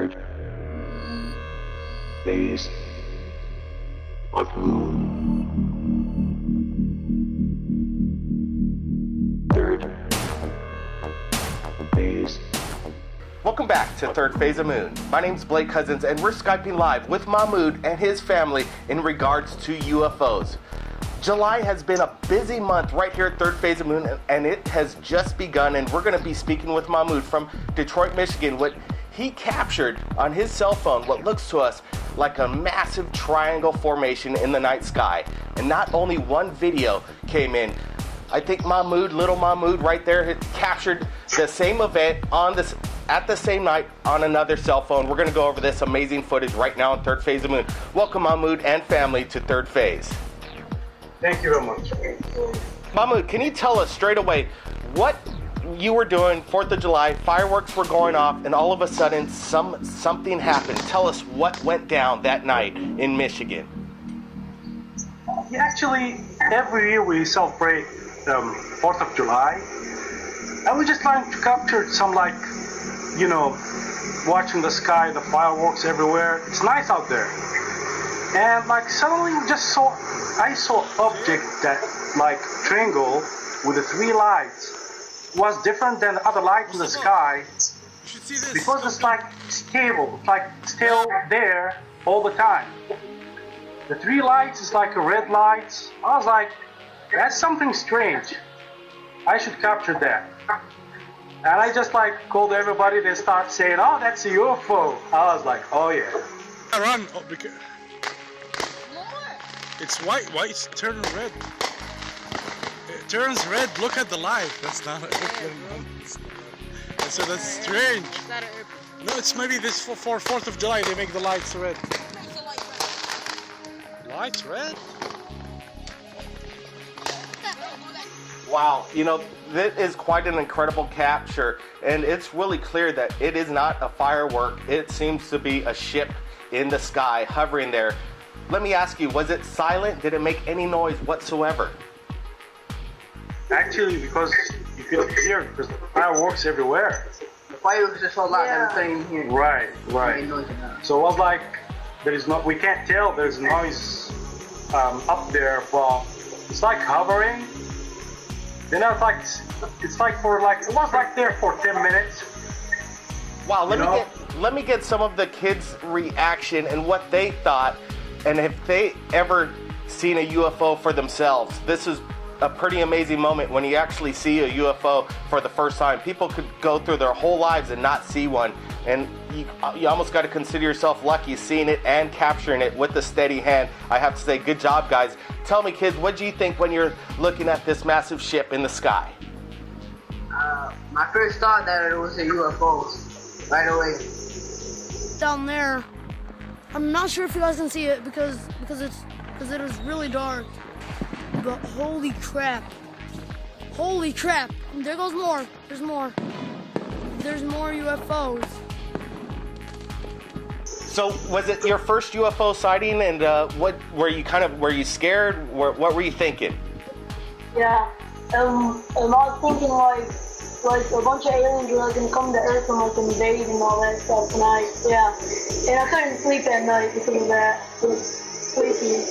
third phase of moon. Third phase. Welcome back to Third Phase of Moon. My name's Blake Cousins, and we're Skyping live with Mahmoud and his family in regards to UFOs. July has been a busy month right here at Third Phase of Moon, and it has just begun, and we're going to be speaking with Mahmoud from Detroit, Michigan. What he captured on his cell phone, what looks to us like a massive triangle formation in the night sky. And not only one video came in, I think little Mahmoud right there, had captured the same event at the same night on another cell phone. We're going to go over this amazing footage right now on Third Phase of Moon. Welcome, Mahmoud and family, to Third Phase. Thank you very much. Mahmoud, can you tell us straight away what you were doing 4th of July, fireworks were going off, and all of a sudden something happened. Tell us what went down that night in Michigan. Yeah, actually, every year we celebrate 4th of July. I was just trying to capture some, watching the sky, the fireworks everywhere. It's nice out there. And suddenly I saw an object that triangle with the 3 lights was different than the other lights in the sky because it's stable, it's still there all the time. The 3 lights is like a red lights. I was like, that's something strange. I should capture that. And I just called everybody. They start saying, oh, that's a UFO. I was like, oh yeah. Run, because it's white. White's turning red. It turns red. Look at the light. That's not a so that's strange. No, it's maybe this for 4th of July they make the lights red. Lights red? Wow, that is quite an incredible capture, and it's really clear that it is not a firework. It seems to be a ship in the sky hovering there. Let me ask you, was it silent? Did it make any noise whatsoever? Actually, because you could hear it, because the fireworks everywhere. The fireworks are so loud that I'm saying here. Right. So it was like, we can't tell there's noise up there, but it's hovering. Then it was there for 10 minutes. Wow, let me get some of the kids' reaction and what they thought, and if they ever seen a UFO for themselves. This is a pretty amazing moment when you actually see a UFO for the first time. People could go through their whole lives and not see one, and you almost got to consider yourself lucky seeing it and capturing it with a steady hand. I have to say, good job, guys. Tell me, kids, what do you think when you're looking at this massive ship in the sky? My first thought that it was a UFO right away. Down there, I'm not sure if you guys can see it because it is really dark. But holy crap! There goes more. There's more UFOs. So, was it your first UFO sighting? And what were you scared? What were you thinking? Yeah, I was thinking a bunch of aliens were gonna come to Earth and invade and all that stuff. And I couldn't sleep at night because of that. It was sleepy.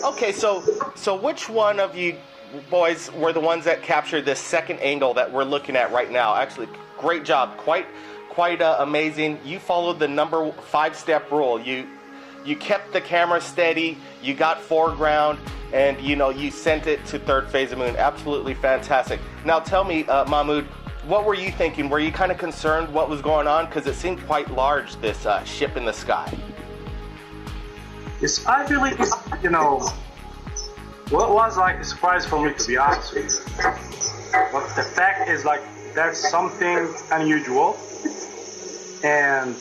Okay, so which one of you boys were the ones that captured this second angle that we're looking at right now? Actually, great job, quite amazing. You followed the number 5-step rule. You kept the camera steady. You got foreground, and you sent it to Third Phase of Moon. Absolutely fantastic. Now tell me, Mahmoud, what were you thinking? Were you kind of concerned what was going on? Because it seemed quite large, this ship in the sky. I really, what was a surprise for me, to be honest with you. But the fact is that's something unusual, and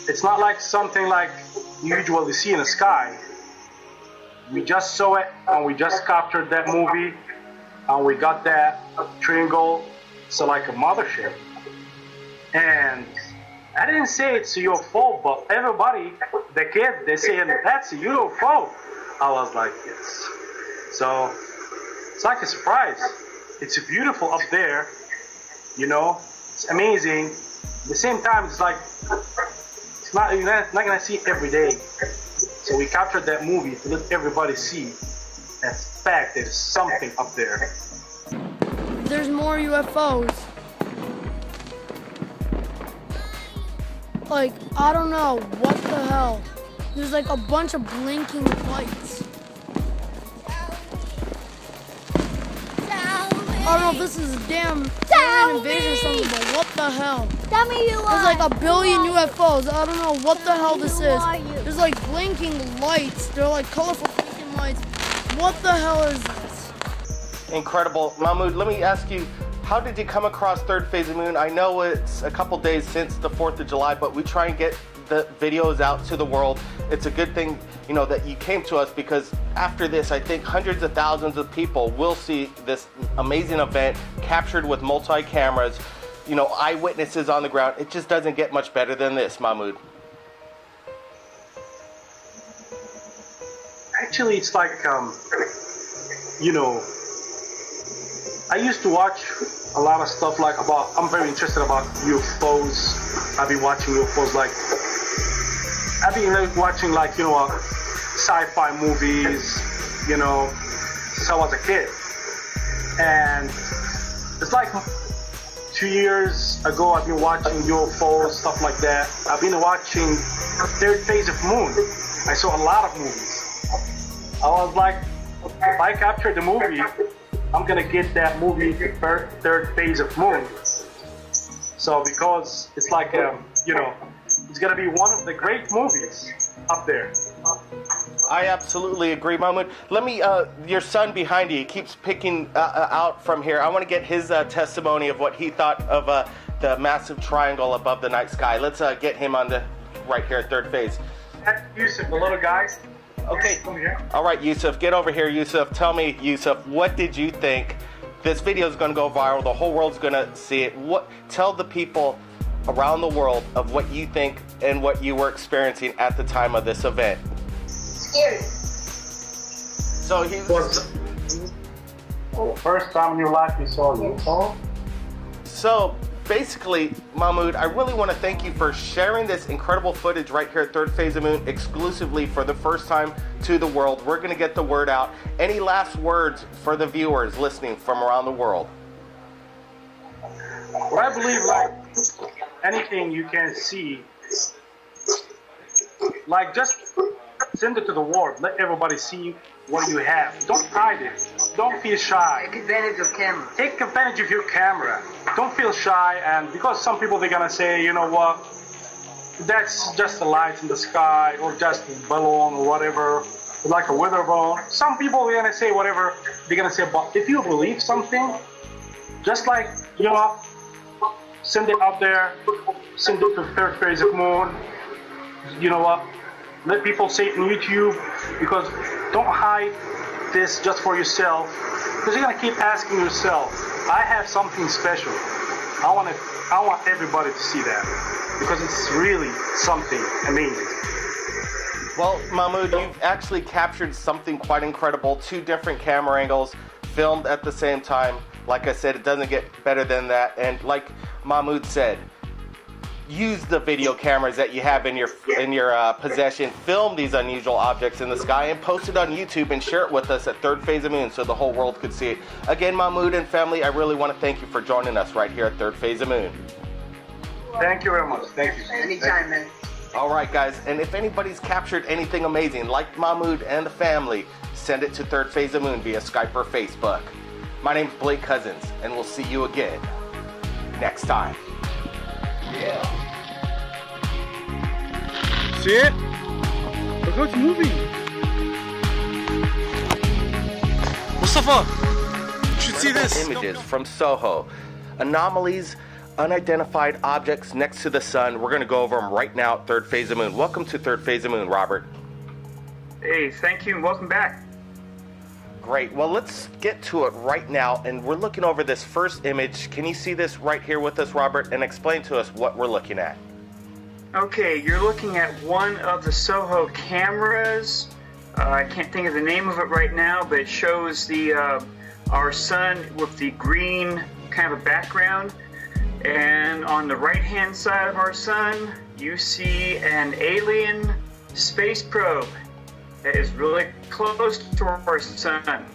it's not something you usually see in the sky. We just saw it, and we just captured that movie, and we got that triangle, so a mothership. And I didn't say it's a UFO, but everybody, the kids, they say that's a UFO. I was like, yes. So it's a surprise. It's beautiful up there, It's amazing. At the same time, it's You're not gonna see it every day. So we captured that movie to let everybody see that fact there's something up there. There's more UFOs. Like, I don't know, what the hell? There's like a bunch of blinking lights. I don't know if this is a damn alien invasion or something, but what the hell? Tell me you There's like a billion UFOs. I don't know what the hell this is. There's like blinking lights. They're like colorful blinking lights. What the hell is this? Incredible. Mahmoud, let me ask you, how did you come across Third Phase of Moon? I know it's a couple days since the 4th of July, but we try and get the videos out to the world. It's a good thing, you know, that you came to us, because after this, I think hundreds of thousands of people will see this amazing event captured with multi-cameras, you know, eyewitnesses on the ground. It just doesn't get much better than this, Mahmoud. Actually, it's like, you know, I used to watch a lot of stuff like about, I'm very interested about UFOs. I've been watching UFOs like, I've been like watching like, you know, sci-fi movies, you know, since I was a kid. And it's like 2 years ago I've been watching UFOs, stuff like that. I've been watching Third Phase of Moon. I saw a lot of movies. I was like, if I capture the movie, I'm gonna get that movie to Third Phase of Moon. So because it's like, you know, it's gonna be one of the great movies up there. I absolutely agree, Mahmoud. Let me, your son behind you, he keeps picking out from here. I want to get his testimony of what he thought of the massive triangle above the night sky. Let's get him on the right here at Third Phase. That's Yusuf, the little guy. Okay. All right, Yusuf, get over here, Yusuf. Tell me, Yusuf, what did you think? This video is going to go viral. The whole world's going to see it. Tell the people around the world of what you think and what you were experiencing at the time of this event. Scary. So he was... First time in your life you saw a UFO? So basically, Mahmoud, I really want to thank you for sharing this incredible footage right here at Third Phase of Moon exclusively for the first time to the world. We're going to get the word out. Any last words for the viewers listening from around the world? Well, I believe like anything you can see, like just send it to the world. Let everybody see what you have. Don't hide it. Don't feel shy. Take advantage of camera. Take advantage of your camera. Don't feel shy, and because some people they're gonna say, you know what, that's just the lights in the sky or just a balloon or whatever, like a weather balloon. Some people they're gonna say whatever they're gonna say, but if you believe something, just like, you know, send it out there, send it to Third Phase of Moon. You know what? Let people say it on YouTube, because don't hide this just for yourself, because you're gonna keep asking yourself, I have something special. I want everybody to see that, because it's really something amazing. Well, Mahmoud, you've actually captured something quite incredible. 2 different camera angles, filmed at the same time. Like I said, it doesn't get better than that. And like Mahmoud said, use the video cameras that you have in your possession. Film these unusual objects in the sky and post it on YouTube and share it with us at Third Phase of Moon so the whole world could see it. Again, Mahmoud and family, I really want to thank you for joining us right here at Third Phase of Moon. Thank you very much. Thank you. Anytime, man. All right, guys, and if anybody's captured anything amazing like Mahmoud and the family, send it to Third Phase of Moon via Skype or Facebook. My name's Blake Cousins, and we'll see you again next time. Yeah. See it? Look how it's moving. Mustafa, you should see this. Images from Soho. Anomalies, unidentified objects next to the sun. We're going to go over them right now at Third Phase of Moon. Welcome to Third Phase of Moon, Robert. Hey, thank you and welcome back. Great. Well, let's get to it right now, and we're looking over this first image. Can you see this right here with us, Robert, and explain to us what we're looking at? Okay, you're looking at one of the Soho cameras. I can't think of the name of it right now, but it shows the our sun with the green kind of a background. And on the right-hand side of our sun, you see an alien space probe that is really close to our sun.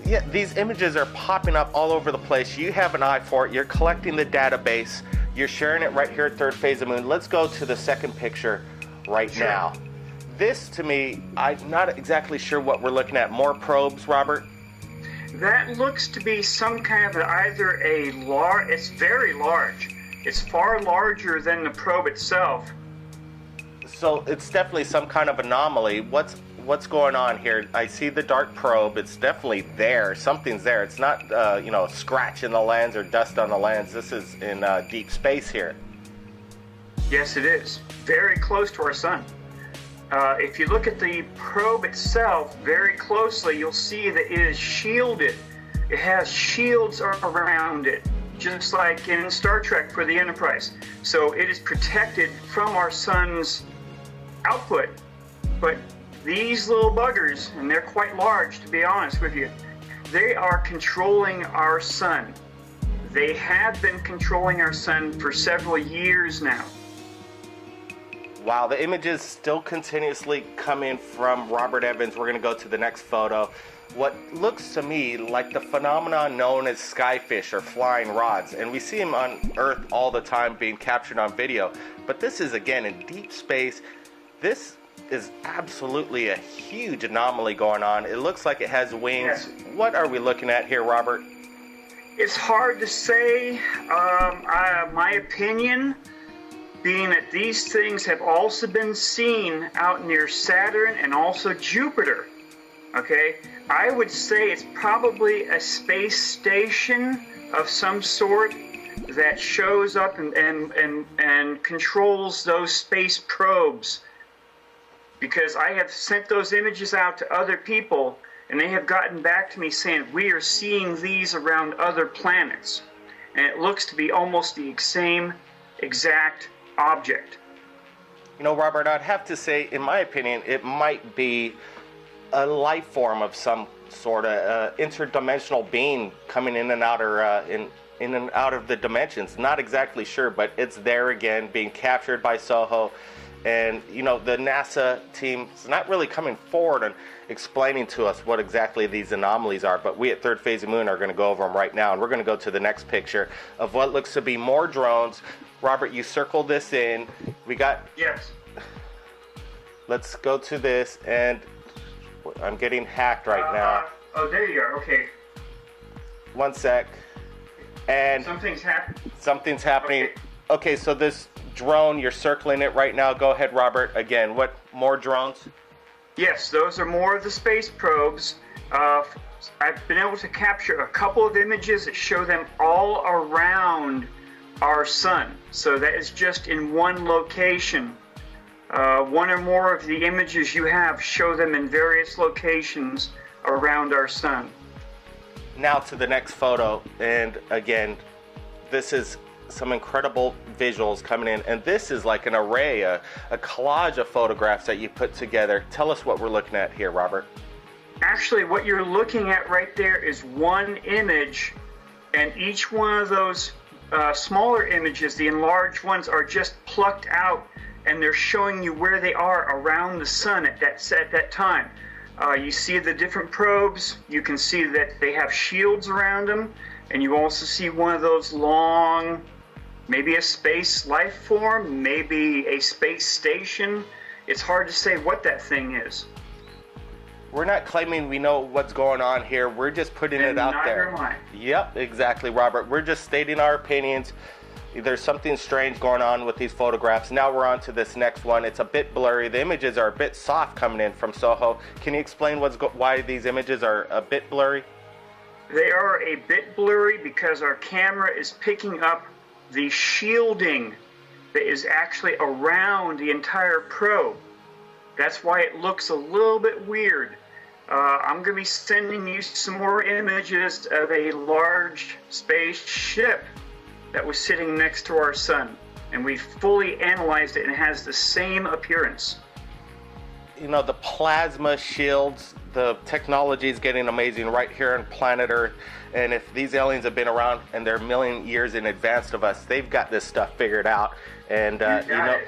Yeah, these images are popping up all over the place. You have an eye for it. You're collecting the database. You're sharing it right here at Third Phase of Moon. Let's go to the second picture right now. This, to me, I'm not exactly sure what we're looking at. More probes, Robert? That looks to be some kind of either a large, it's very large. It's far larger than the probe itself. So it's definitely some kind of anomaly. What's going on here? I see the dark probe. It's definitely there. Something's there. It's not, you know, a scratch in the lens or dust on the lens. This is in deep space here. Yes, it is. Very close to our sun. If you look at the probe itself very closely, you'll see that it is shielded. It has shields around it, just like in Star Trek for the Enterprise. So it is protected from our sun's output. But these little buggers, and they're quite large to be honest with you, they are controlling our sun. They have been controlling our sun for several years now. Wow, the images still continuously come in from Robert Evans. We're going to go to the next photo. What looks to me like the phenomenon known as skyfish or flying rods. And we see them on Earth all the time being captured on video. But this is, again, in deep space. This is absolutely a huge anomaly going on. It looks like it has wings. Yes. What are we looking at here, Robert? It's hard to say. My opinion, being that these things have also been seen out near Saturn and also Jupiter, okay? I would say it's probably a space station of some sort that shows up and controls those space probes. Because I have sent those images out to other people, and they have gotten back to me saying, we are seeing these around other planets. And it looks to be almost the same exact object. You know, Robert, I'd have to say, in my opinion, it might be a life form of some sort of interdimensional being coming in and out, or in and out of the dimensions. Not exactly sure, but it's there again, being captured by Soho. And, you know, the NASA team is not really coming forward and explaining to us what exactly these anomalies are, but we at Third Phase of Moon are going to go over them right now, and we're going to go to the next picture of what looks to be more drones. Robert, you circled this in. We got... Yes. Let's go to this, and I'm getting hacked right now. Oh, there you are. Okay. One sec. And Something's happening. Something's happening. Okay, so this drone, you're circling it right now. Go ahead, Robert. Again, what more drones? Yes, those are more of the space probes. I've been able to capture a couple of images that show them all around our sun. So that is just in one location. One or more of the images you have show them in various locations around our sun. Now to the next photo, and again, this is some incredible visuals coming in, and this is like an array, a collage of photographs that you put together. Tell us what we're looking at here, Robert. Actually, what you're looking at right there is one image, and each one of those smaller images, the enlarged ones, are just plucked out, and they're showing you where they are around the sun at that time. You see the different probes. You can see that they have shields around them, and you also see one of those long, maybe a space life form, maybe a space station. It's hard to say what that thing is. We're not claiming we know what's going on here. We're just putting it out there. Neither am I. Yep, exactly, Robert. We're just stating our opinions. There's something strange going on with these photographs. Now we're on to this next one. It's a bit blurry. The images are a bit soft coming in from Soho. Can you explain why these images are a bit blurry? They are a bit blurry because our camera is picking up the shielding that is actually around the entire probe. That's why it looks a little bit weird. I'm going to be sending you some more images of a large spaceship that was sitting next to our sun. And we fully analyzed it, and it has the same appearance. you know, the plasma shields, the technology is getting amazing right here on planet Earth. And if these aliens have been around and they're a million years in advance of us, they've got this stuff figured out. And, you know,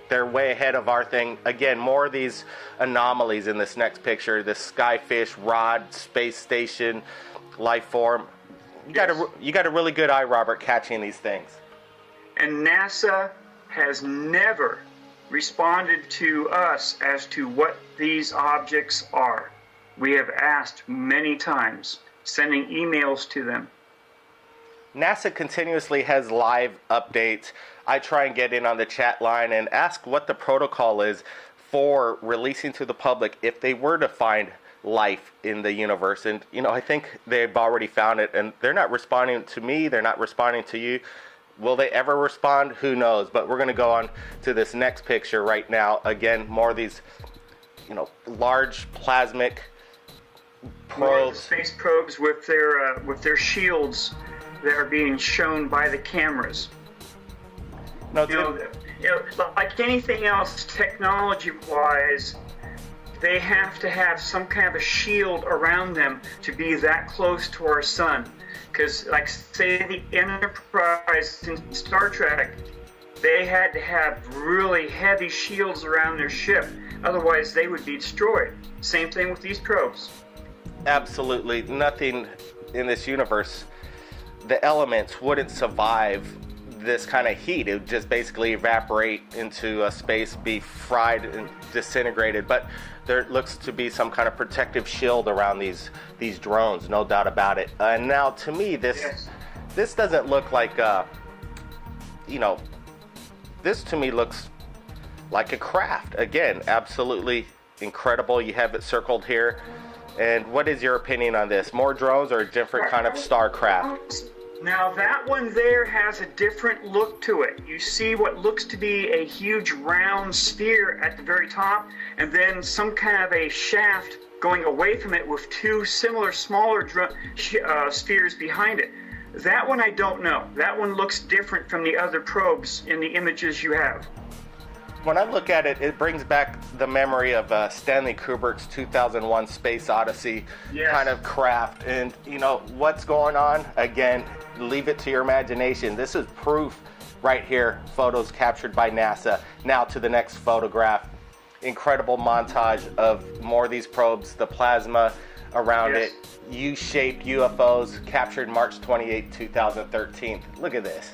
they're way ahead of our thing. Again, more of these anomalies in this next picture. This skyfish, rod, space station, life form. You got a really good eye, Robert, catching these things. And NASA has never responded to us as to what these objects are. We have asked many times, sending emails to them. NASA continuously has live updates. I try and get in on the chat line and ask what the protocol is for releasing to the public if they were to find life in the universe. And, you know, I think they've already found it, and they're not responding to me. They're not responding to you. Will they ever respond? Who knows? But we're going to go on to this next picture right now. Again, more of these, you know, large plasmic probes. Space probes with their shields that are being shown by the cameras. No, like anything else, technology-wise, they have to have some kind of a shield around them to be that close to our sun. Because, like, say, the Enterprise in Star Trek, they had to have really heavy shields around their ship. Otherwise, they would be destroyed. Same thing with these probes. Absolutely. Nothing in this universe, the elements wouldn't survive this kind of heat. It would just basically evaporate into space, be fried and disintegrated. But there looks to be some kind of protective shield around these drones, no doubt about it. And now, to me, this doesn't look like, you know, this to me looks like a craft. Again, absolutely incredible. You have it circled here. And what is your opinion on this? More drones or a different kind of starcraft? Now that one there has a different look to it. You see what looks to be a huge round sphere at the very top, and then some kind of a shaft going away from it with two similar smaller spheres behind it. That one I don't know. That one looks different from the other probes in the images you have. When I look at it, it brings back the memory of Stanley Kubrick's 2001 Space Odyssey kind of craft. And, you know, what's going on? Again, leave it to your imagination. This is proof right here, photos captured by NASA. Now to the next photograph. Incredible montage of more of these probes, the plasma around it. U-shaped UFOs captured March 28, 2013. Look at this.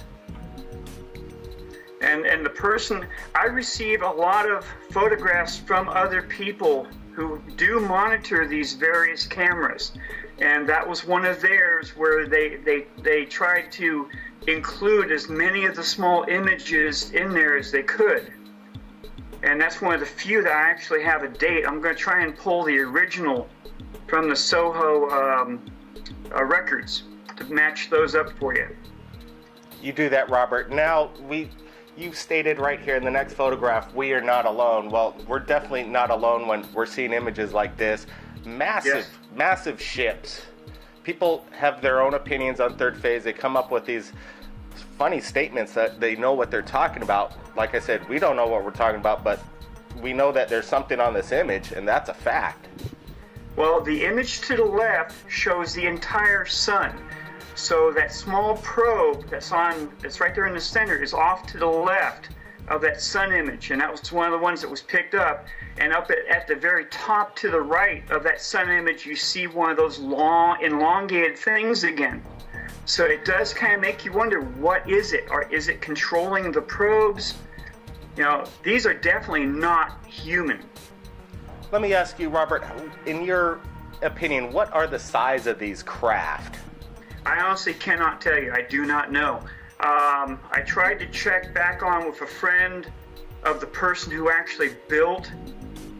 And the person, I receive a lot of photographs from other people who do monitor these various cameras. And that was one of theirs where they tried to include as many of the small images in there as they could. And that's one of the few that I actually have a date. I'm going to try and pull the original from the Soho records to match those up for you. You do that, Robert. Now, you stated right here in the next photograph, we are not alone. Well, we're definitely not alone when we're seeing images like this. Massive ships. People have their own opinions on third phase. They come up with these funny statements that they know what they're talking about. Like I said, we don't know what we're talking about, but we know that there's something on this image, and that's a fact. Well, the image to the left shows the entire sun. So that small probe that's right there in the center is off to the left of that sun image, and that was one of the ones that was picked up. And up at the very top to the right of that sun image, you see one of those long, elongated things again. So it does kind of make you wonder, what is it? Or is it controlling the probes? You know, these are definitely not human. Let me ask you, Robert, in your opinion, what are the size of these craft? I honestly cannot tell you. I do not know. I tried to check back on with a friend of the person who actually built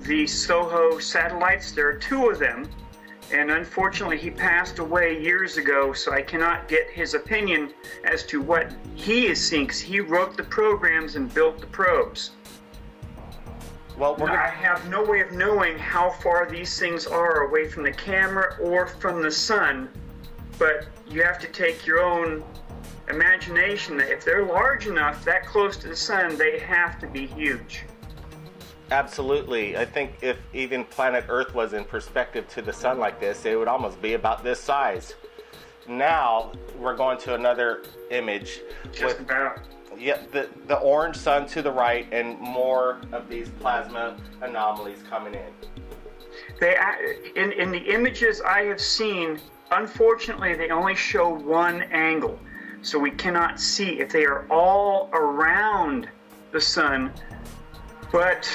the Soho satellites. There are two of them, and unfortunately he passed away years ago, so I cannot get his opinion as to what he is seeing, because he wrote the programs and built the probes. Well, I have no way of knowing how far these things are away from the camera or from the sun, but you have to take your own imagination that if they're large enough, that close to the sun, they have to be huge. Absolutely. I think if even planet Earth was in perspective to the sun like this, it would almost be about this size. Now we're going to another image. Just about. Yeah, the orange sun to the right, and more of these plasma anomalies coming in. In the images I have seen, unfortunately, they only show one angle, so we cannot see if they are all around the sun. But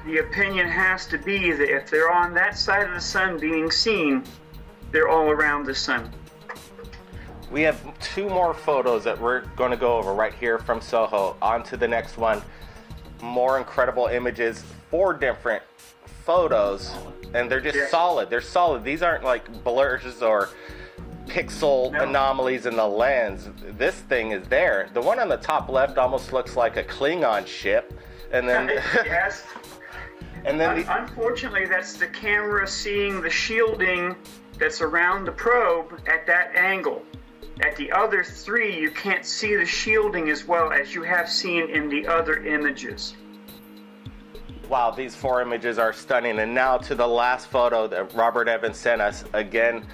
the opinion has to be that if they're on that side of the sun being seen, they're all around the sun. We have 2 more photos that we're going to go over right here from Soho. On to the next one. More incredible images, 4 different photos, and they're just solid. They're solid. These aren't like blurs or pixel anomalies in the lens. This thing is there. The one on the top left almost looks like a Klingon ship. And then yes. And then unfortunately, that's the camera seeing the shielding that's around the probe at that angle. At the other 3, you can't see the shielding as well as you have seen in the other images. Wow, these 4 images are stunning. And now to the last photo that Robert Evans sent us. Again,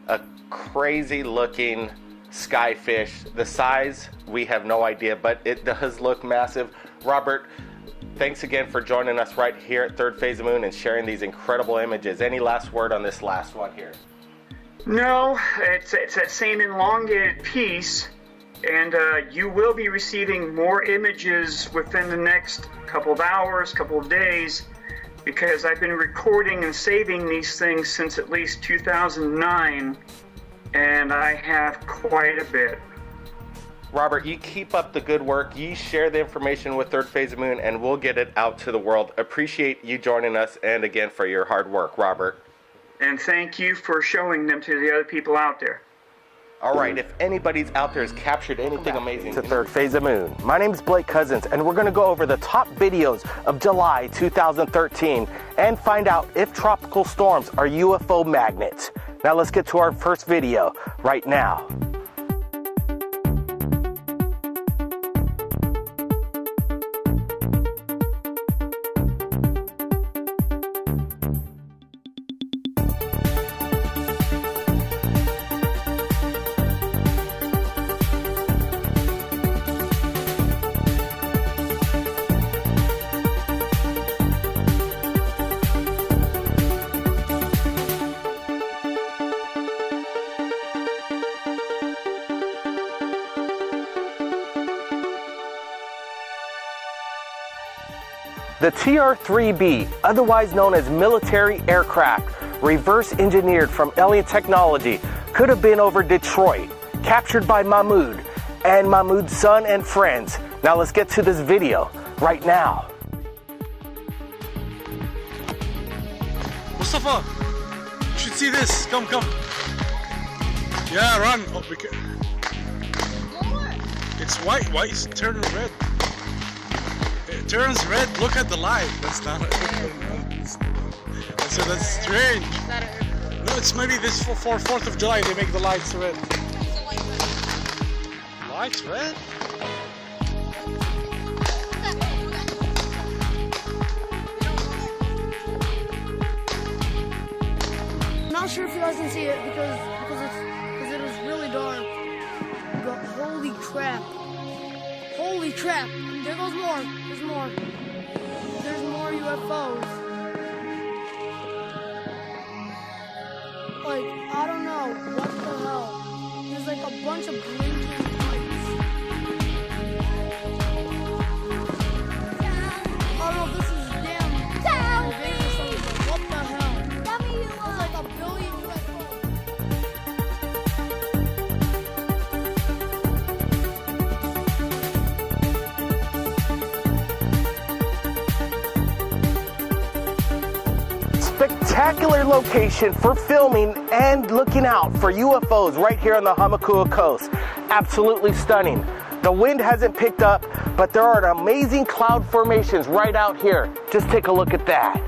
a crazy looking skyfish. The size, we have no idea, but it does look massive. Robert, thanks again for joining us right here at Third Phase of Moon and sharing these incredible images. Any last word on this last one here? No, it's that same elongated piece, and you will be receiving more images within the next couple of hours, couple of days, because I've been recording and saving these things since at least 2009, and I have quite a bit. Robert, you keep up the good work. You share the information with Third Phase of Moon, and we'll get it out to the world. Appreciate you joining us, and again for your hard work, Robert. And thank you for showing them to the other people out there. All right, if anybody's out there has captured anything amazing to Third Phase of Moon, my name's Blake Cousins, and we're going to go over the top videos of July 2013 and find out if tropical storms are UFO magnets. Now let's get to our first video right now. The TR-3B, otherwise known as military aircraft, reverse engineered from alien technology, could have been over Detroit, captured by Mahmoud and Mahmoud's son and friends. Now let's get to this video right now. Mustafa, you should see this. Come. Yeah, run. Oh, it's white. White is turning red. It turns red. Look at the light. That's not it. So that's strange. No, it's maybe this for 4th of July they make the lights red. Lights red? I'm not sure if you guys can see it because it is really dark. But holy crap. Holy crap. There goes more. There's more. There's more UFOs. Like, I don't know. What the hell? There's like a bunch of blinking lights. Oh no, this is damn. What the hell? There's like a billion UFOs. Spectacular location for filming and looking out for UFOs right here on the Hamakua coast. Absolutely stunning. The wind hasn't picked up, but there are amazing cloud formations right out here. Just take a look at that.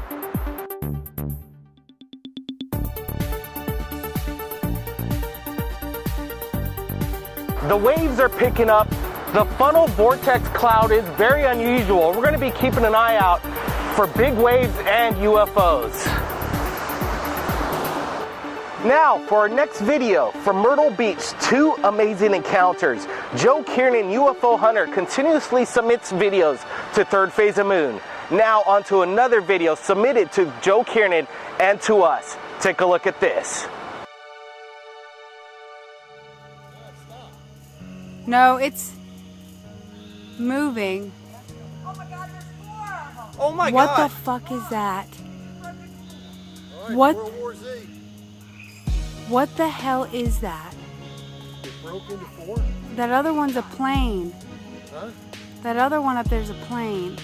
The waves are picking up. The funnel vortex cloud is very unusual. We're going to be keeping an eye out for big waves and UFOs. Now, for our next video from Myrtle Beach, 2 amazing encounters. Joe Kiernan, UFO hunter, continuously submits videos to Third Phase of Moon. Now, onto another video submitted to Joe Kiernan and to us. Take a look at this. No, it's moving. Oh my What God! the fuck is that? Right, What? World War Z. What the hell is that? It broke into 4? That other one's a plane. Huh? That other one up there's a plane.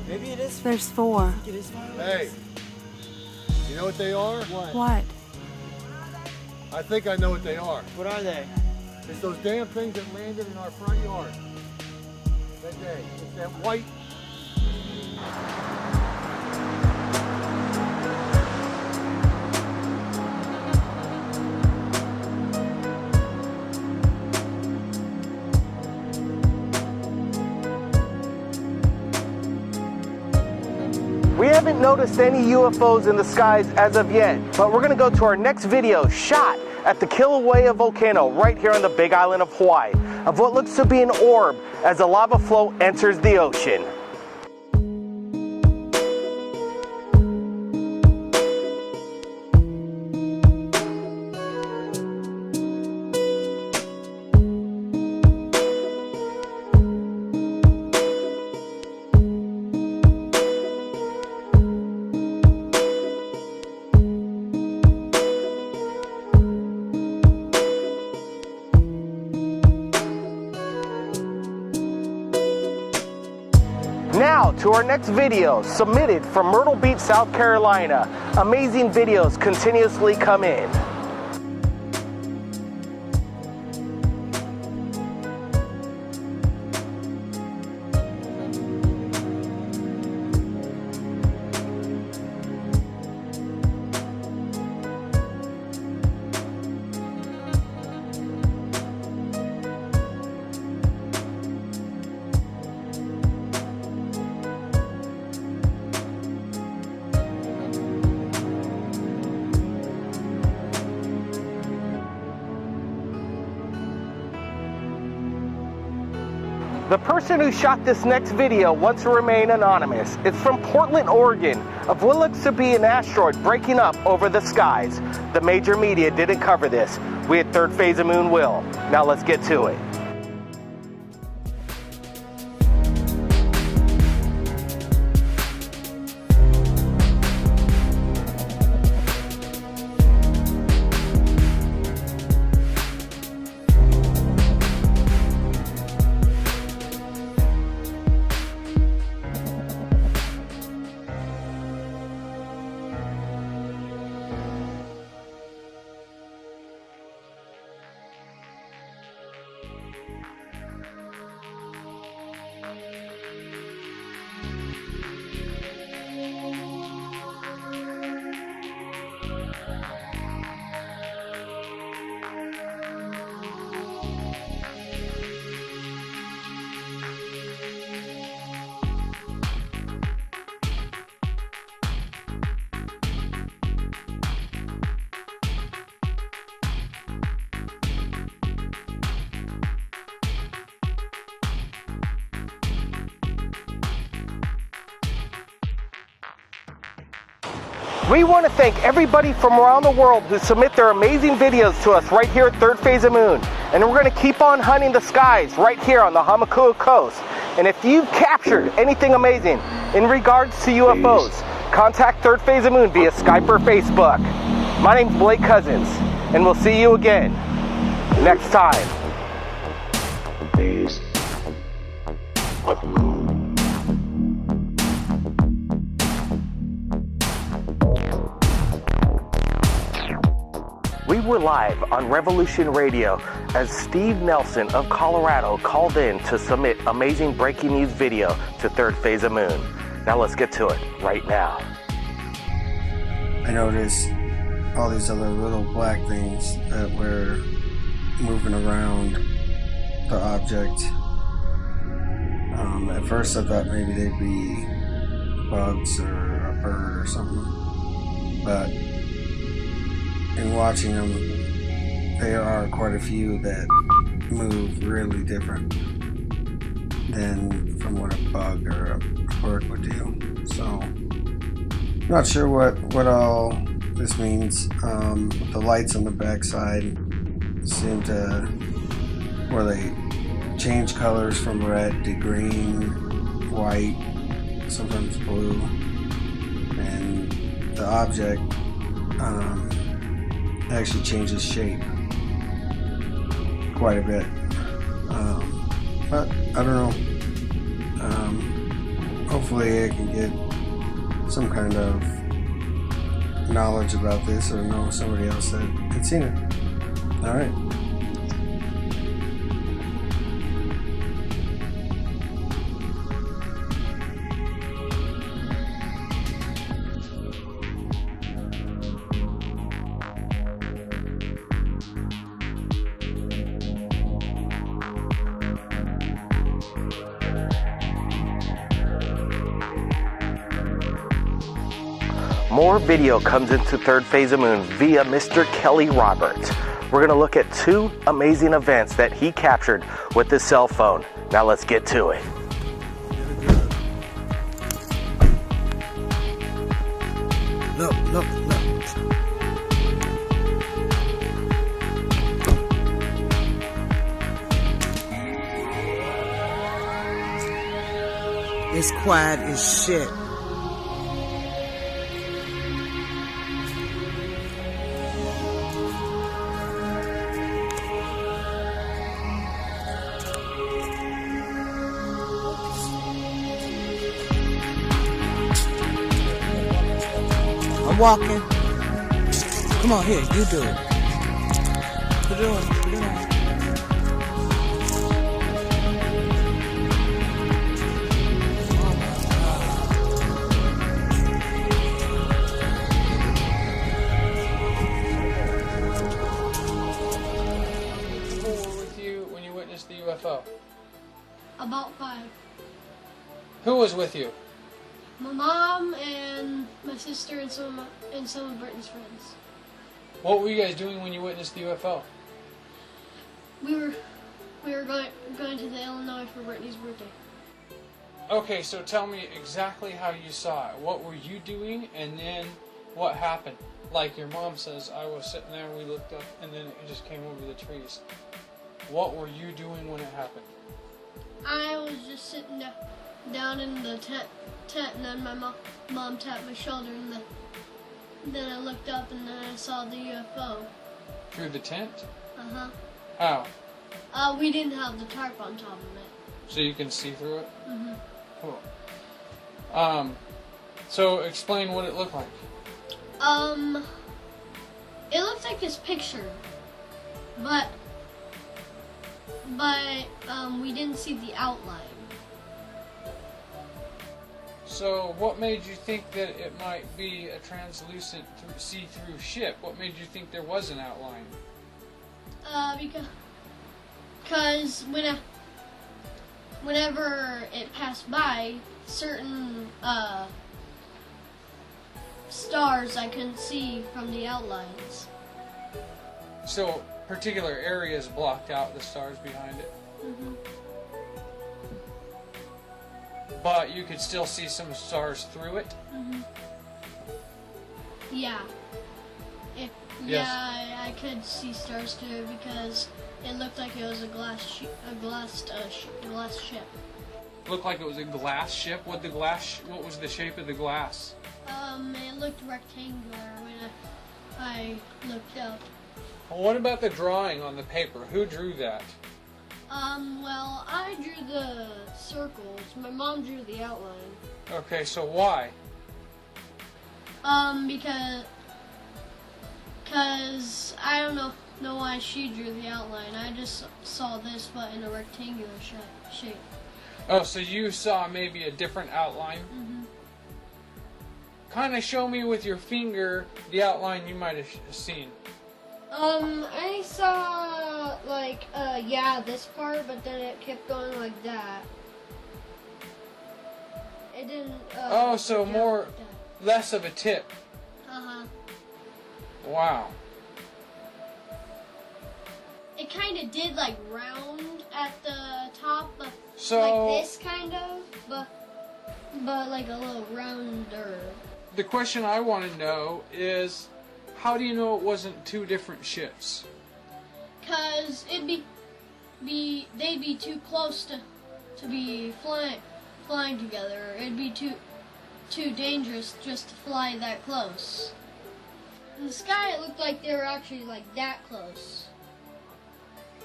Maybe it is. There's 4. Hey, you know what they are? What? I think I know what they are. What are they? It's those damn things that landed in our front yard that day. It's that white. We haven't noticed any UFOs in the skies as of yet, but we're gonna go to our next video shot at the Kilauea volcano right here on the Big Island of Hawaii of what looks to be an orb as a lava flow enters the ocean. Now to our next video, submitted from Myrtle Beach, South Carolina. Amazing videos continuously come in. The person who shot this next video wants to remain anonymous. It's from Portland, Oregon, of what looks to be an asteroid breaking up over the skies. The major media didn't cover this. We at Third Phase of Moon will. Now let's get to it. We want to thank everybody from around the world who submit their amazing videos to us right here at Third Phase of Moon. And we're going to keep on hunting the skies right here on the Hamakua coast. And if you've captured anything amazing in regards to UFOs, contact Third Phase of Moon via Skype or Facebook. My name's Blake Cousins, and we'll see you again next time. Phase of Moon. We were live on Revolution Radio as Steve Nelson of Colorado called in to submit amazing breaking news video to Third Phase of Moon. Now let's get to it right now. I noticed all these other little black things that were moving around the object. At first I thought maybe they'd be bugs or a bird or something, but in watching them, there are quite a few that move really different than from what a bug or a bird would do. So, not sure what all this means. The lights on the backside seem to, where they change colors from red to green, white, sometimes blue, and the object actually changes shape quite a bit. But I don't know. Hopefully I can get some kind of knowledge about this, or know somebody else that had seen it. Alright. More video comes into Third Phase of Moon via Mr. Kelly Roberts. We're going to look at 2 amazing events that he captured with his cell phone. Now let's get to it. Look. It's quiet as shit. I'm walking. Come on, here, you do it. Put it on. Who were with you when you witnessed the UFO? About 5. Who was with you? My mom and my sister and some of Brittany's friends. What were you guys doing when you witnessed the UFO? We were going to the Illinois for Brittany's birthday. Okay, so tell me exactly how you saw it. What were you doing, and then what happened? Like your mom says, I was sitting there, we looked up, and then it just came over the trees. What were you doing when it happened? I was just sitting down in the tent, and then my mom tapped my shoulder, and then I looked up, and then I saw the UFO. Through the tent? Uh-huh. How? We didn't have the tarp on top of it. So you can see through it? Mm-hmm. Cool. So explain what it looked like. It looked like this picture, but we didn't see the outline. So what made you think that it might be a translucent see-through ship? What made you think there was an outline? Because whenever it passed by, certain stars I couldn't see from the outlines. So particular areas blocked out the stars behind it? Mm-hmm. But you could still see some stars through it? Mm-hmm. Yeah. Yes. Yeah, I could see stars through because it looked like it was a glass ship. Looked like it was a glass ship? What was the shape of the glass? It looked rectangular when I looked up. Well, what about the drawing on the paper? Who drew that? Well, I drew the circles. My mom drew the outline. Okay, so why? Because I don't know why she drew the outline. I just saw this, but in a rectangular shape. Oh, so you saw maybe a different outline? Mm-hmm. Kind of show me with your finger the outline you might have seen. I saw, like, this part, but then it kept going like that. It didn't. Oh, so go more, like that. less of a tip. Uh-huh. Wow. It kind of did like round at the top, but So- like this kind of, but like a little rounder. The question I want to know is, how do you know it wasn't two different ships? Cause it'd they'd be too close to be flying together. It'd be too dangerous just to fly that close. In the sky, it looked like they were actually like that close.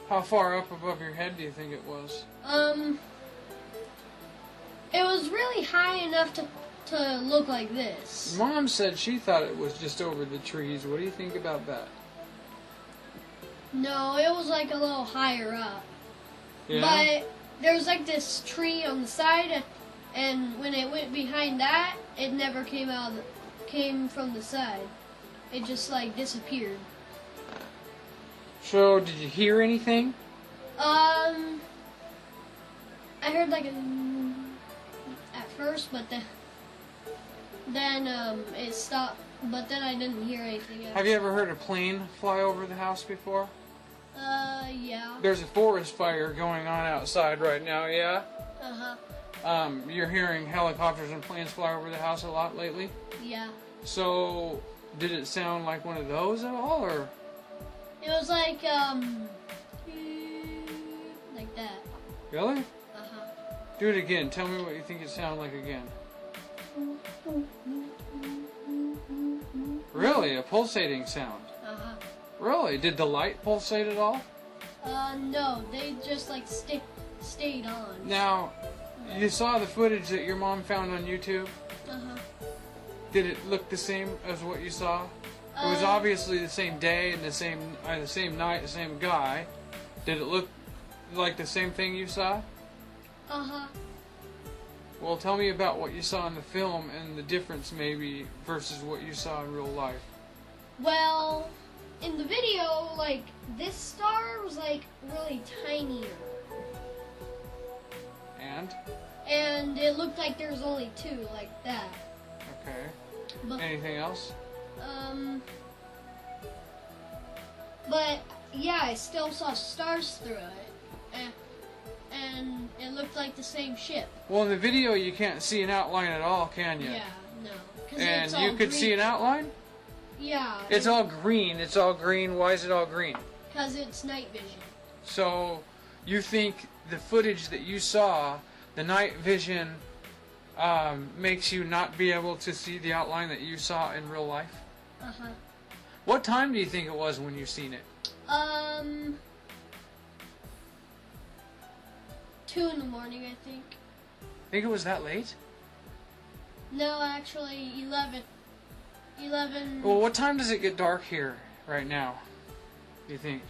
How far up above your head do you think it was? It was really high enough to look like this. Mom said she thought it was just over the trees. What do you think about that? No, it was like a little higher up. Yeah? But there was like this tree on the side, and when it went behind that, it never came from the side. It just like disappeared. So, did you hear anything? I heard like at first, but then it stopped. But then I didn't hear anything else. Have you ever heard a plane fly over the house before? Yeah. There's a forest fire going on outside right now, yeah? Uh-huh. You're hearing helicopters and planes fly over the house a lot lately? Yeah. So, did it sound like one of those at all, or? It was like that. Really? Uh-huh. Do it again. Tell me what you think it sounded like again. Really? A pulsating sound? Uh-huh. Really? Did the light pulsate at all? No, they just like stayed on. Now, you saw the footage that your mom found on YouTube? Uh-huh. Did it look the same as what you saw? It was obviously the same day and the same night, the same guy. Did it look like the same thing you saw? Uh-huh. Well, tell me about what you saw in the film and the difference maybe versus what you saw in real life. Well, in the video, like, this star was like really tinier. And it looked like there was only two, like that. Okay. But, anything else? But yeah, I still saw stars through it, and it looked like the same ship. Well, in the video you can't see an outline at all, can you? Yeah, no. 'Cause And it's all you could green. see an outline? Yeah. It's all green. It's all green. Why is it all green? Because it's night vision. So, you think the footage that you saw, the night vision, makes you not be able to see the outline that you saw in real life? Uh-huh. What time do you think it was when you seen it? 2 in the morning, I think. Think it was that late? No, actually, 11. 11. Well, what time does it get dark here right now, do you think?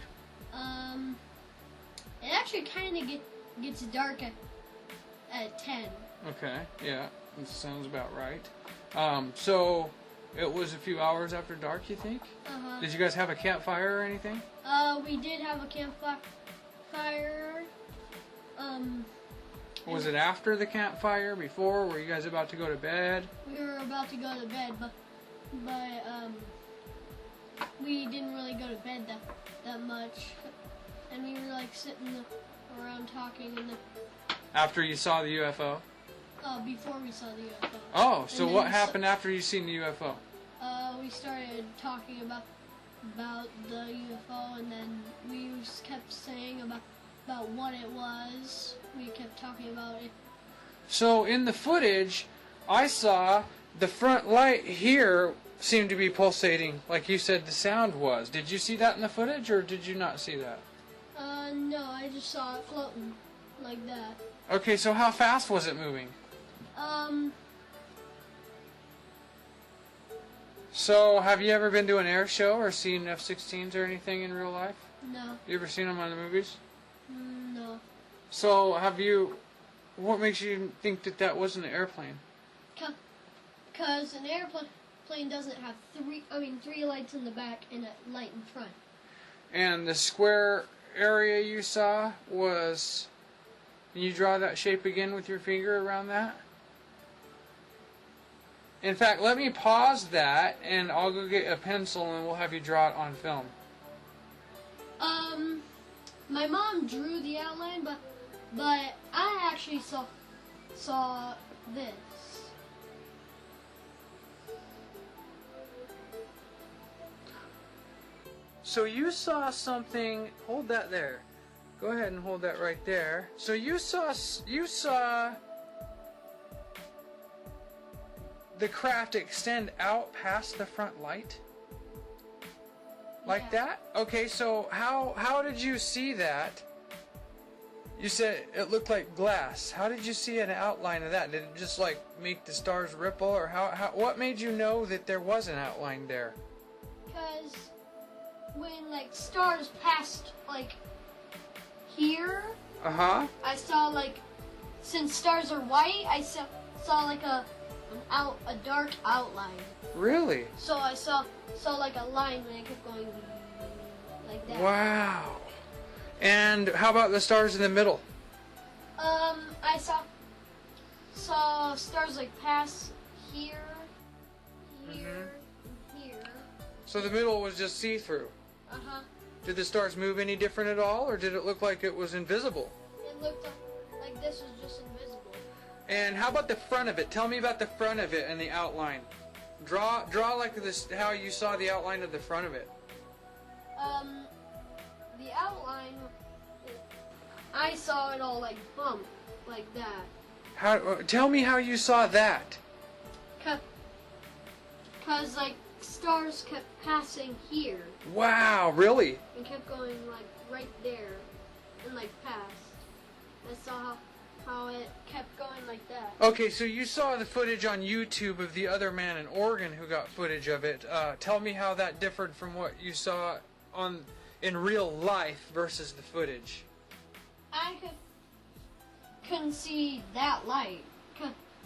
It actually kind of gets dark at 10. Okay, yeah, that sounds about right. So, it was a few hours after dark, you think? Uh-huh. Did you guys have a campfire or anything? We did have a campfire. Was it after the campfire? Before? Were you guys about to go to bed? We were about to go to bed, but we didn't really go to bed that much, and we were like sitting around talking and After you saw the UFO? before we saw the UFO. Oh, so what happened after you seen the UFO? We started talking about the UFO, and then we just kept saying about what it was. We kept talking about it. So in the footage, I saw the front light here seemed to be pulsating, like you said the sound was. Did you see that in the footage, or did you not see that? No, I just saw it floating like that. Okay, so how fast was it moving? So, have you ever been to an air show or seen F-16s or anything in real life? No. You ever seen them on the movies? No. So, what makes you think that wasn't an airplane? Because an airplane doesn't have three lights in the back and a light in front. And the square area you saw was... Can you draw that shape again with your finger around that? In fact, let me pause that, and I'll go get a pencil, and we'll have you draw it on film. My mom drew the outline, but I actually saw this. So you saw something. Hold that there. Go ahead and hold that right there. So you saw the craft extend out past the front light? Like that? Okay, so how did you see that? You said it looked like glass. How did you see an outline of that? Did it just like make the stars ripple, or how what made you know that there was an outline there? Because when like stars passed like here, I saw like, since stars are white, I saw like a dark outline. Really? So I saw like a line when it kept going like that. Wow. And how about the stars in the middle? I saw stars like pass here, here, here. So the middle was just see-through. Did the stars move any different at all, or did it look like it was invisible? It looked like this was just invisible. And how about the front of it? Tell me about the front of it and the outline. Draw like this, how you saw the outline of the front of it. The outline, I saw it all like bump, like that. Tell me how you saw that. Cause like stars kept passing here. Wow, really? And kept going like right there, and like past. I saw how it kept going like that. Okay, so you saw the footage on YouTube of the other man in Oregon who got footage of it. Tell me how that differed from what you saw in real life versus the footage. I couldn't see that light.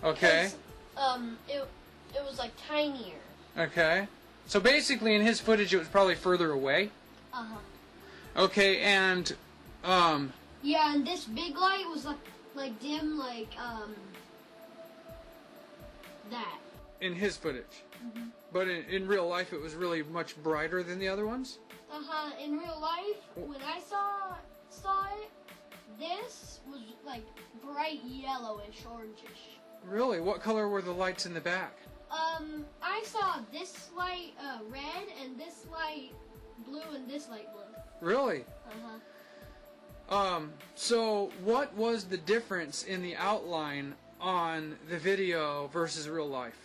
Okay. It was like tinier. Okay. So basically in his footage it was probably further away? Okay, and yeah, and this big light was like dim, like that. In his footage? But in real life it was really much brighter than the other ones? In real life, when I saw it, this was like bright yellowish, orangish. Really? What color were the lights in the back? I saw this light red, and this light blue, and this light blue. Really? So what was the difference in the outline on the video versus real life?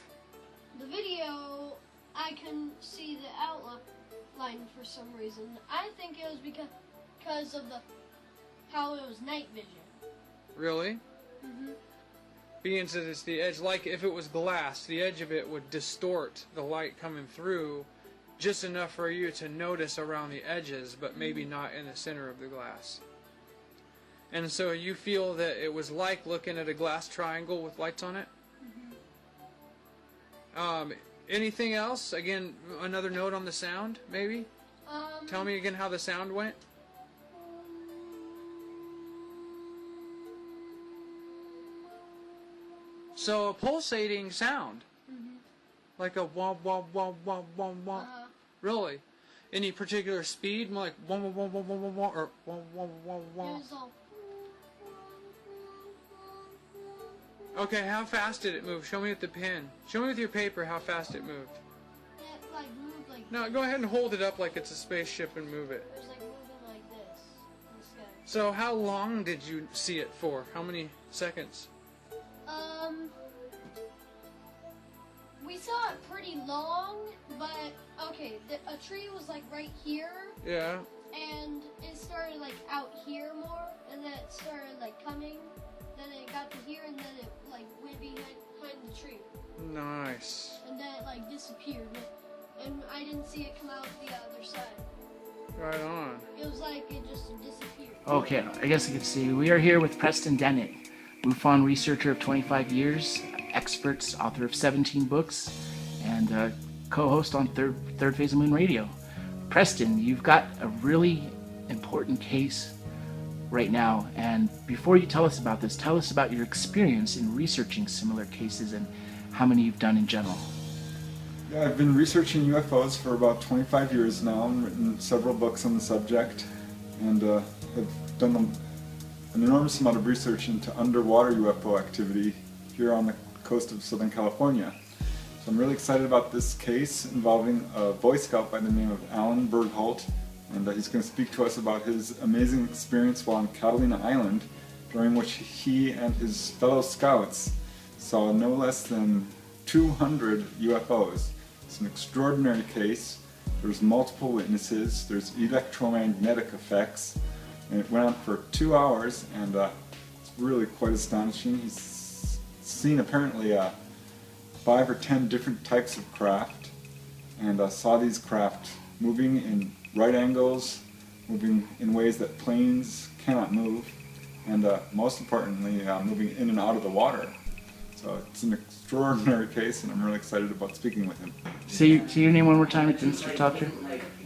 The video, I couldn't see the outline for some reason. I think it was because of how it was night vision. Really? Being that it's the edge, like if it was glass, the edge of it would distort the light coming through just enough for you to notice around the edges, but maybe not in the center of the glass. And so you feel that it was like looking at a glass triangle with lights on it? Anything else? Again, another note on the sound, maybe? Tell me again how the sound went. So a pulsating sound. Like a wah wah wah wah wah wah. Really? Any particular speed? More like wah wah wah wah wah wah wah, or wah wah wah wah? Okay, how fast did it move? Show me with the pen. Show me with your paper how fast it moved. It like moved like No, go ahead and hold it up like it's a spaceship and move it. It was like moving like this in the sky. So how long did you see it for? How many seconds? We saw it pretty long, but okay, a tree was like right here. Yeah. And it started like out here more, and then it started like coming. Then it got to here, and then it like went behind the tree. Nice. And then it like disappeared, and I didn't see it come out the other side. Right on. It was like it just disappeared. Okay, I guess you can see we are here with Preston Dennett, MUFON researcher of 25 years, experts, author of 17 books, and co-host on Third Phase of Moon Radio. Preston, you've got a really important case right now, and before you tell us about this, tell us about your experience in researching similar cases and how many you've done in general. Yeah, I've been researching UFOs for about 25 years now and written several books on the subject, and have done an enormous amount of research into underwater UFO activity here on the coast of Southern California. So I'm really excited about this case involving a Boy Scout by the name of Alan Bergholt, and he's going to speak to us about his amazing experience while on Catalina Island, during which he and his fellow scouts saw no less than 200 UFOs. It's an extraordinary case. There's multiple witnesses, there's electromagnetic effects, and it went on for 2 hours, and it's really quite astonishing. He's seen apparently 5 or 10 different types of craft, and saw these craft moving in right angles, moving in ways that planes cannot move, and most importantly, moving in and out of the water. So it's an extraordinary case, and I'm really excited about speaking with him. Say your name one more time, Mr. Doctor.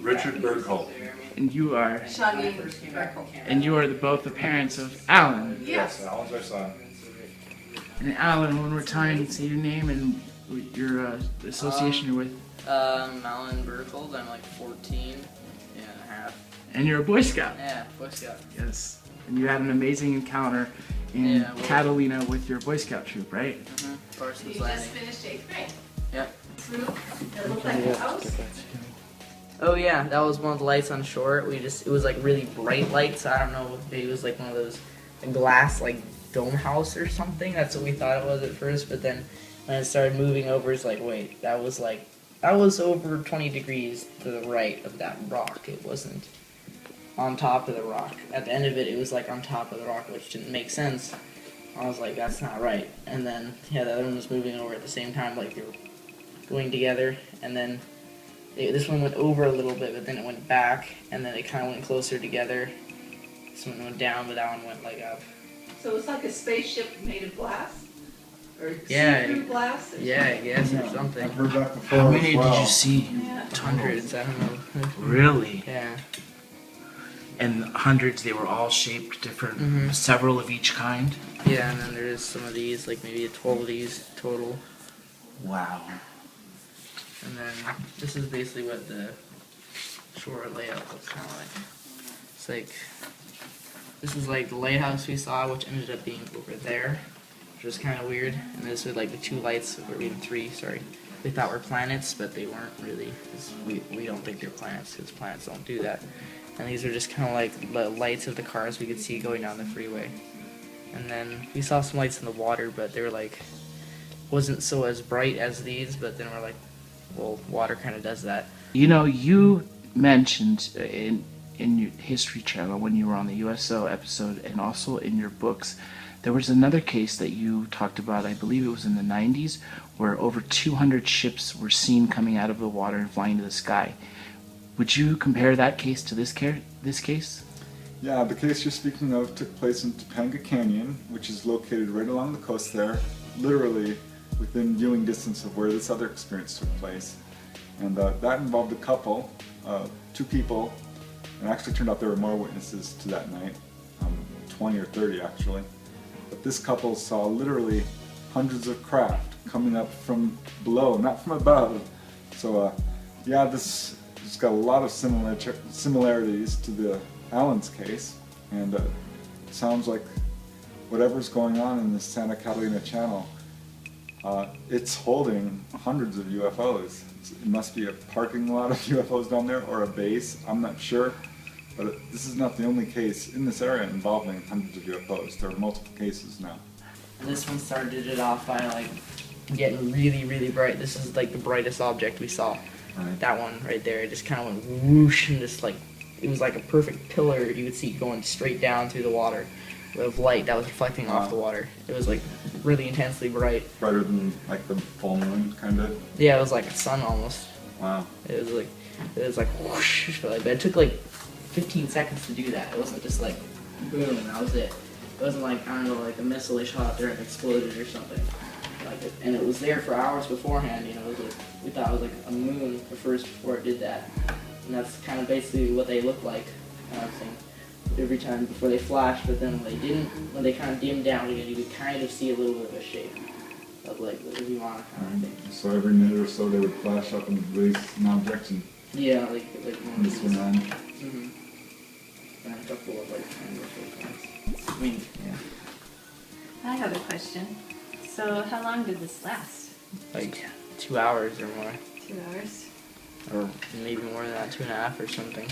Richard Bergholt. And you are? Shani Bergholt. And you are both the parents of Alan. Yes. Alan's our son. And Alan, one more time, say your name and your association you're with. I'm Alan Bergholt. I'm like 14 and a half. And you're a Boy Scout. Yeah, Boy Scout. Yes. And you had an amazing encounter in Catalina with your Boy Scout troop, right? Parsons You Landing. just finished 8th grade. Yep. It looked like a house. Oh yeah, that was one of the lights on shore. It was like really bright lights. I don't know if it was like one of those glass like dome house or something. That's what we thought it was at first, but then when it started moving over, it's like, wait, that was over 20 degrees to the right of that rock. It wasn't on top of the rock. At the end of it, it was like on top of the rock, which didn't make sense. I was like, that's not right. And then, yeah, the other one was moving over at the same time, like they were going together. And then this one went over a little bit, but then it went back, and then it kind of went closer together. This one went down, but that one went like up. So it's like a spaceship made of glass? Or Yeah. see-through glass? Or Yeah, I guess, or something. I've heard that before. How many as well. did you see? Yeah. Hundreds, I don't know. Really? Yeah. And hundreds, they were all shaped different, several of each kind? Yeah, and then there's some of these, like maybe 12 of these total. Wow. And then this is basically what the shore layout looks kind of like. It's like, this is like the lighthouse we saw, which ended up being over there, which was kind of weird. And this was like the 2 lights, or even 3, sorry. We thought were planets, but they weren't really, because we don't think they're planets, because planets don't do that. And these are just kind of like the lights of the cars we could see going down the freeway. And then we saw some lights in the water, but they were like, wasn't so as bright as these, but then we're like, well, water kind of does that. You know, you mentioned in your History Channel when you were on the USO episode, and also in your books, there was another case that you talked about, I believe it was in the 90s, where over 200 ships were seen coming out of the water and flying to the sky. Would you compare that case to this case? Yeah, the case you're speaking of took place in Topanga Canyon, which is located right along the coast there, literally within viewing distance of where this other experience took place. And that involved a couple, 2 people, and actually turned out there were more witnesses to that night, 20 or 30 actually. But this couple saw literally hundreds of craft coming up from below, not from above. So yeah, this has got a lot of similarities to the Allen's case, and it sounds like whatever's going on in the Santa Catalina Channel, it's holding hundreds of UFOs. It must be a parking lot of UFOs down there, or a base, I'm not sure. But this is not the only case in this area involving hundreds of UFOs. There are multiple cases now. And this one started it off by like getting really, really bright. This is like the brightest object we saw. Right. That one right there, it just kind of went whoosh, and just like, it was like a perfect pillar you would see going straight down through the water of light that was reflecting off the water. It was like really intensely bright. Brighter than like the full moon, kind of? Yeah, it was like a sun almost. Wow. It was like whoosh, but it took like 15 seconds to do that. It wasn't just like boom and that was it. It wasn't like, I don't know, like a missile they shot up there and exploded or something. And it was there for hours beforehand, you know. It was like, we thought it was like a moon at first before it did that. And that's kind of basically what they look like, kind of thing, every time before they flashed. But then when they didn't, when they kind of dimmed down again, you could kind of see a little bit of a shape. of like the demonic kind of thing. So every minute or so they would flash up and release an object and Yeah, like this went on. Mm-hmm. And a couple of like kind of things. I mean, yeah. I have a question. So how long did this last? Like 2 hours or more. 2 hours? Or maybe more than that, 2.5 or something.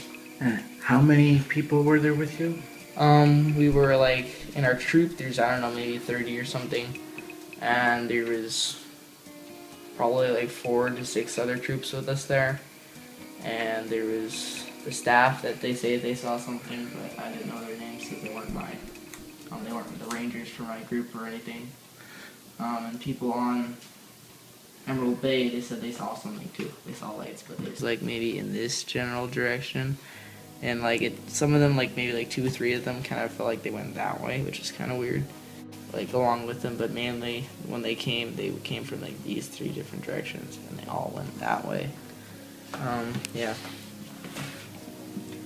How many people were there with you? We were like, in our troop, there's, I don't know, maybe 30 or something. And there was probably like 4 to 6 other troops with us there. And there was the staff that they say they saw something, but I didn't know their names because they weren't they weren't the rangers for my group or anything. And people on Emerald Bay, they said they saw something too. They saw lights, but it was like maybe in this general direction. And like some of them, like maybe like 2 or 3 of them kind of felt like they went that way, which is kind of weird. Like along with them, but mainly when they came from like these 3 different directions, and they all went that way. Yeah.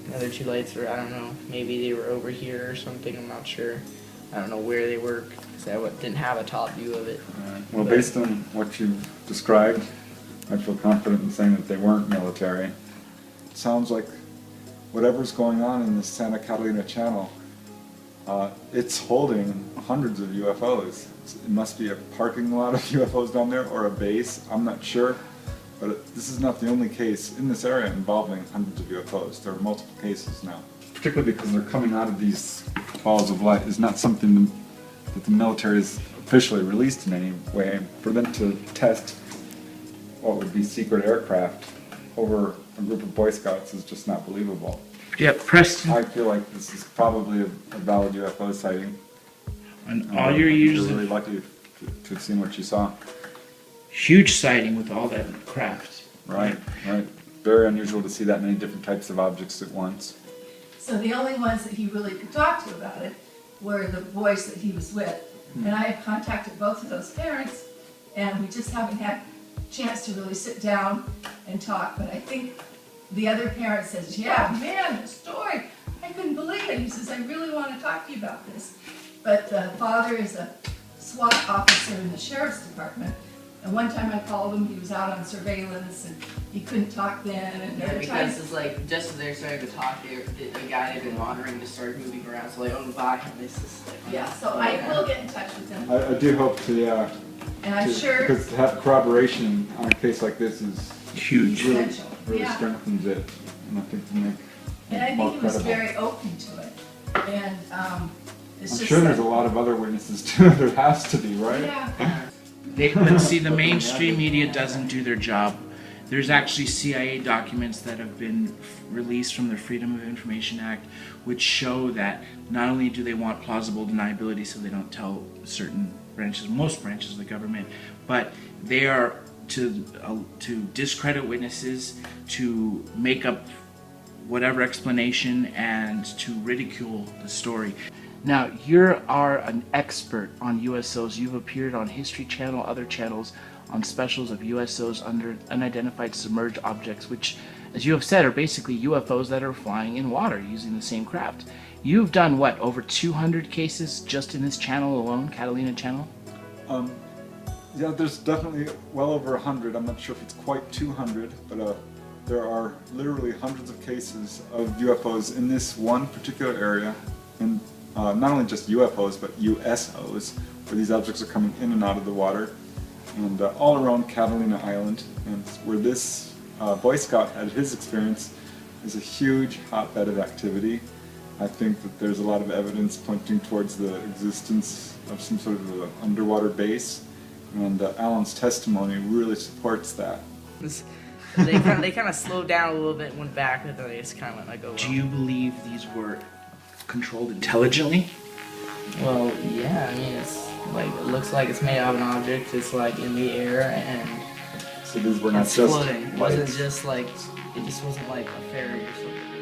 The other 2 lights were, I don't know, maybe they were over here or something, I'm not sure. I don't know where they were, because I didn't have a top view of it. Well, based on what you've described, I feel confident in saying that they weren't military. It sounds like whatever's going on in the Santa Catalina Channel, it's holding hundreds of UFOs. It must be a parking lot of UFOs down there, or a base, I'm not sure. But this is not the only case in this area involving hundreds of UFOs. There are multiple cases now. Particularly because they're coming out of these balls of light is not something that the military has officially released in any way. For them to test what would be secret aircraft over a group of Boy Scouts is just not believable. Yeah, Preston. I feel like this is probably a valid UFO sighting. And all your years You're really lucky to have seen what you saw. Huge sighting with all that craft. Right, right. Very unusual to see that many different types of objects at once. So the only ones that he really could talk to about it were the boys that he was with. And I have contacted both of those parents, and we just haven't had a chance to really sit down and talk. But I think the other parent says, yeah, man, the story, I couldn't believe it. He says, I really want to talk to you about this. But the father is a SWAT officer in the sheriff's department. And one time I called him, he was out on surveillance, and he couldn't talk then. And yeah, because it's like, just as they're starting to talk, the guy they've been monitoring just started moving around, so like, oh, bye, and this is like... Yeah, so I will get in touch with him. I do hope to, yeah. And I'm sure... Because to have corroboration on a case like this is huge. Really strengthens it, and I think to make And I more think he was credible. very open to it. And it's I'm just sure there's that- a lot of other witnesses too. There has to be, right? Yeah. But see, the mainstream media doesn't do their job. There's actually CIA documents that have been released from the Freedom of Information Act, which show that not only do they want plausible deniability so they don't tell certain branches, most branches of the government, but they are to discredit witnesses, to make up whatever explanation, and to ridicule the story. Now, you are an expert on USOs. You've appeared on History Channel, other channels, on specials of USOs under unidentified submerged objects, which, as you have said, are basically UFOs that are flying in water using the same craft. You've done, what, over 200 cases just in this channel alone, Catalina Channel? Yeah, there's definitely well over 100. I'm not sure if it's quite 200, but there are literally hundreds of cases of UFOs in this one particular area, and not only just UFOs, but USOs, where these objects are coming in and out of the water, and all around Catalina Island, and where this Boy Scout had his experience is a huge hotbed of activity. I think that there's a lot of evidence pointing towards the existence of some sort of underwater base, and Alan's testimony really supports that. They kind of slowed down a little bit and went back, and then they just kind of went like, oh, well. Do you believe these were controlled intelligently? Well, yeah, I mean, it's like, it looks like it's made out of an object, it's like in the air, and so these were not it's just floating. It wasn't lights. just like, it just wasn't like a fairy or something.